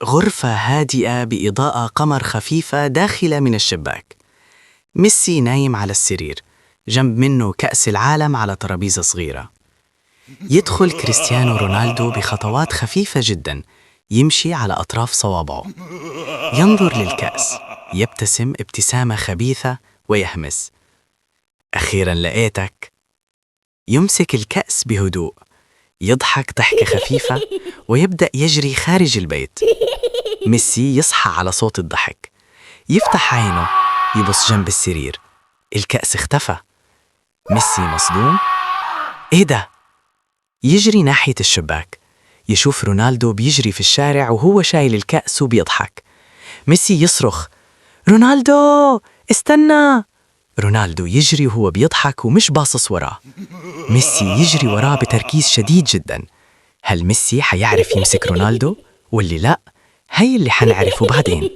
غرفة هادئة بإضاءة قمر خفيفة داخلة من الشباك. ميسي نايم على السرير، جنب منه كأس العالم على ترابيزة صغيرة. يدخل كريستيانو رونالدو بخطوات خفيفة جدا، يمشي على أطراف صوابعه. ينظر للكأس، يبتسم ابتسامة خبيثة ويهمس: أخيرا لقيتك. يمسك الكأس بهدوء، يضحك ضحكة خفيفة ويبدأ يجري خارج البيت. ميسي يصحى على صوت الضحك، يفتح عينه، يبص جنب السرير، الكأس اختفى. ميسي مصدوم: إيه ده؟ يجري ناحية الشباك، يشوف رونالدو بيجري في الشارع وهو شايل الكأس وبيضحك. ميسي يصرخ: رونالدو استنى! رونالدو يجري وهو بيضحك ومش باصص وراه. ميسي يجري وراه بتركيز شديد جدا. هل ميسي حيعرف يمسك رونالدو واللي لا؟ هي اللي حنعرفه بعدين.